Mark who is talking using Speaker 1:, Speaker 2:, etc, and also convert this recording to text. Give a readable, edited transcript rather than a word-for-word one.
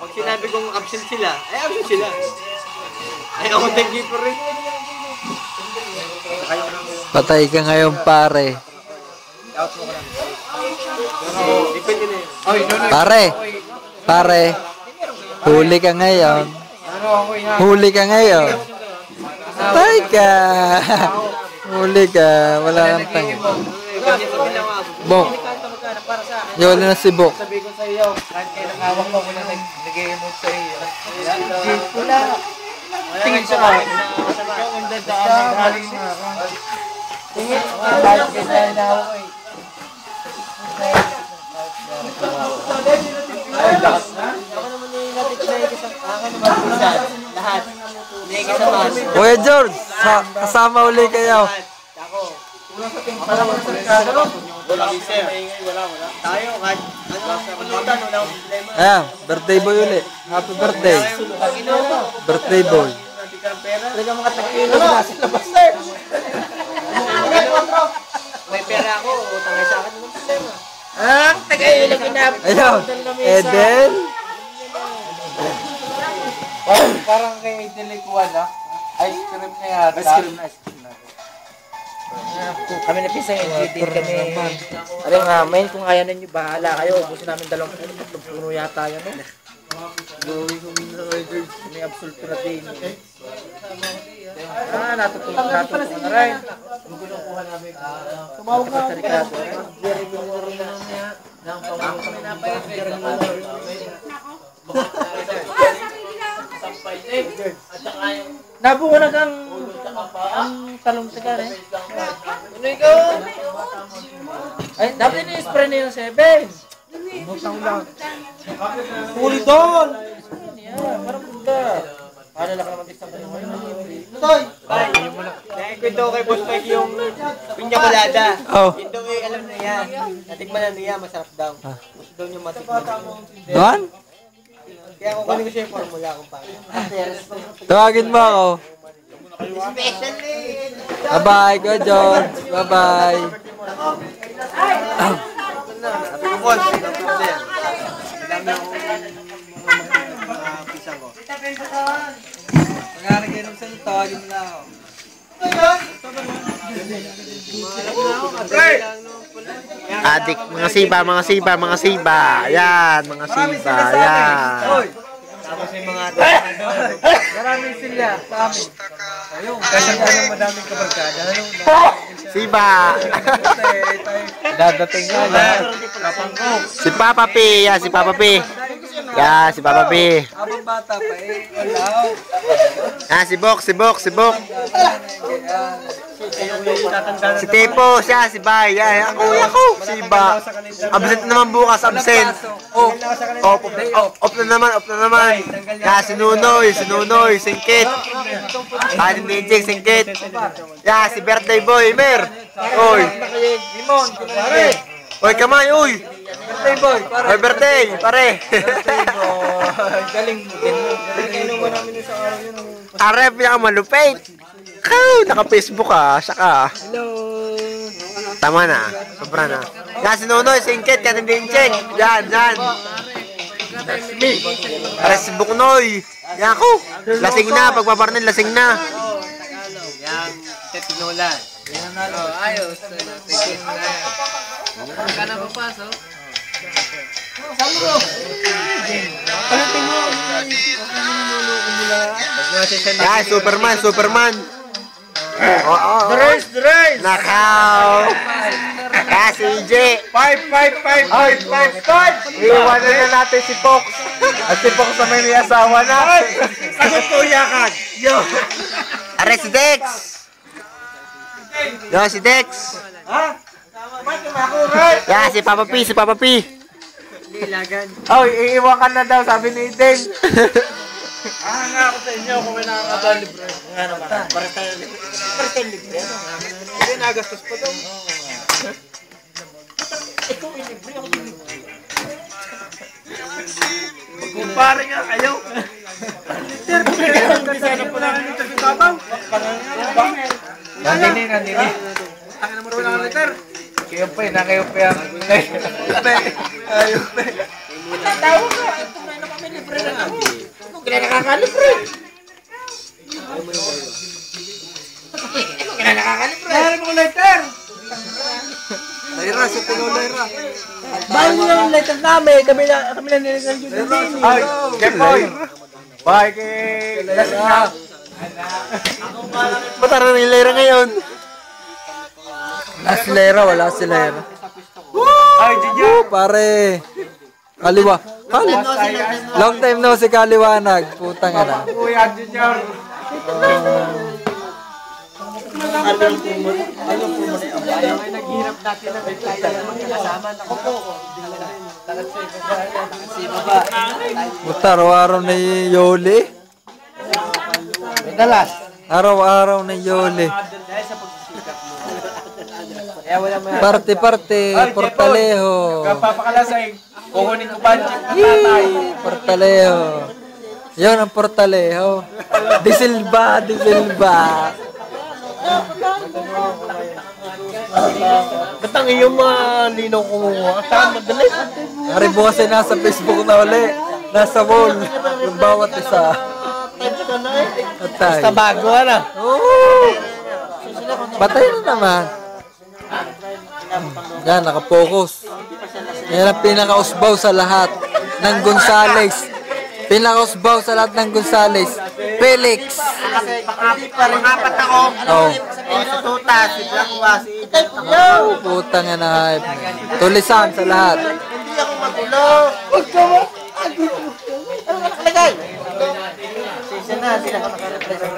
Speaker 1: Pag sinabi kong absent sila, ay absent sila. Ay ako timekeeper rin.
Speaker 2: Patay ka ngayon, pare.
Speaker 1: Depende na yun.
Speaker 2: Pare, huli ka ngayon. Huli ka ngayon. Patay ka. Huli ka. Wala kang tangi. Bok. Yun na si Bok.
Speaker 3: Sabi ko sa iyo, kahit kayo nakawak mo, wala nag-emote sa iyo. Wala. Tingin siya ka. Ikaw ang dadaan. Tingin. Kahit ganyan na ako eh. Ako naman yung natik sa akin naman lahat. Naikisamahan.
Speaker 2: Kuya George, kasama uli kayo.
Speaker 1: Ako. Para magsalkado. Wala. Tayo, kahit pulutan, wala akong problema.
Speaker 2: Ayan, birthday boy uli. Happy birthday. Birthday boy.
Speaker 3: Talaga mga takilo na sa labas na.
Speaker 1: May pera ako, utang ay sa akin ng problema.
Speaker 3: Ang tagay na kinap.
Speaker 2: Ayun, Eden.
Speaker 3: Parang kay Delikuan na. Ice cream na yata. Ice cream na. Kami na pisang NGT kami. Alam nga, main kung ayaw ninyo, bahala kayo. Ubusin namin 20 puno yata yan. May absolute na din. Natutunan na rin. Tumawag na ako. Nabungo na kang talong taga rin. Ano ikaw? Ay, dapat ini-spray na yung 7. Huli doon! Parang punta. Paano lang naman isang ka naman? Toy!
Speaker 1: Ay, nakikwento kay Boss Mike yung pinya colada.
Speaker 2: Oh.
Speaker 1: Ito ay alam na yan. Natikman na niya, masarap daw. Gusto daw niya matikman.
Speaker 2: Doon?
Speaker 1: Kaya ako kunin ko siya yung formula kung paano.
Speaker 2: Tawagin mo ako.
Speaker 1: Special eh!
Speaker 2: Bye-bye, Kuya George. Bye-bye.
Speaker 1: Sabi ko, Boss, no problem. Dami akong mga pisang ko. Pag-aaral kayo nung sa'yo, tawagin mo na ako.
Speaker 4: Adik, mga siba. Yan, mga siba. Yan.
Speaker 1: Tapos yung mga
Speaker 3: Maraming sila sa amin. Ayun, kasi anong madaming kabarkada.
Speaker 4: Siba.
Speaker 2: Dadating nga na.
Speaker 4: Si Papa P. Yan, si Papa P. Yan, si Papa P.
Speaker 2: Habang bata pa eh. Wala.
Speaker 4: Yan, si Bok. Si Tepo, siya, si Bay. Yan, ako. Siba. Absent naman bukas, absent. Off na naman. Yan, si Nunoy, Singkit. Ninjing, Singkit. Yan, si birthday boy, Mer. Oy.
Speaker 3: Limon, pare.
Speaker 4: Oy, kamay, uy.
Speaker 3: Birthday boy, pare.
Speaker 4: Oy, birthday, pare.
Speaker 3: Galing mo. Galing mo namin sa araw yun.
Speaker 4: Arep, yung malupit. Naka-Facebook ka, saka.
Speaker 3: Hello.
Speaker 4: Tama na, sobra na. Yan, si Nunoy, Singkit, Ninjing. Yan. Pare, si Buknoy. Yan ako. Lasing na, pagbabarnin, lasing na.
Speaker 1: Yang Tinola. Ayos. Ka na papasok?
Speaker 4: Yan, Superman.
Speaker 3: The race.
Speaker 4: Nakaw. Kasi EJ.
Speaker 3: 5.
Speaker 4: Iiwanan na natin si Fox. At si Fox na may asawa na.
Speaker 3: Sagot ko yakan. Yo.
Speaker 4: Are si Dex. Yo, si Dex.
Speaker 3: Ha?
Speaker 4: Yan, si Papa P.
Speaker 1: Ilagan.
Speaker 4: Oh, iiwakan na daw, sabi ni Eden.
Speaker 3: Nga ako sa inyo kung may nakakata libre. Nga naman. Para tayo libre. Hindi nagastos pa daw. Ikaw ay libre, ako din libre. Kumpare nga kayo. Liter, sana po namin yung tabi-tabaw. Nandini. Tangin na mo rin ang liter. Kayo pa yan. Kayo pa. Tawag ka. Ito na kami libre. nakakalibre na ako. Ikaw kaya nakakalibre. Ikaw kaya nakakalibre.
Speaker 1: Meron mo lighter! Laira, sa tingaw Laira.
Speaker 3: Bahay nyo yung letter namin. Kami na niligan yun din.
Speaker 4: Ay, Jepoy! Bye kay...
Speaker 1: Laira.
Speaker 4: Ba't tara na yung Lera ngayon?
Speaker 2: Si Lera, wala si Lera.
Speaker 4: Ay, Junior!
Speaker 2: Pare. Kaliwa. Long time no si Kaliwanag. Putang ina.
Speaker 4: Kuya, Junior!
Speaker 3: Naghirap natin na may tayo magkakasama. Ako po.
Speaker 2: Puta, araw-araw na Yoli.
Speaker 3: Dalas.
Speaker 2: Araw-araw na Yoli.
Speaker 3: Kaya wala mo.
Speaker 2: Parte-parte. Portaleho.
Speaker 3: Papakalasay. Kukunin ko budget na tatay.
Speaker 2: Portaleho. Yun ang Portaleho. De Silva. De Silva.
Speaker 3: Ba't ang iyong linaw kumuha? Saan madalis?
Speaker 2: Ari bukas ay nasa Facebook na uli. Nasa wall. Yung bawat isa. Patay.
Speaker 3: Basta bago na.
Speaker 2: Oo. Patay na naman. Yan, nakapokus. Yan ang pinaka-usbaw sa lahat ng Gonzales. Pinaka-usbaw sa lahat ng Gonzales. Felix.
Speaker 3: Pangapat ako.
Speaker 2: Oh.
Speaker 3: Si Tuta, si Blackwa, si Iday.
Speaker 2: Oh, putang ina hype. Tulisan sa lahat.
Speaker 3: Hindi ako magulo. Huwag ka mo. Ano nakalagay? Sisa na, sila ka nakarepresent.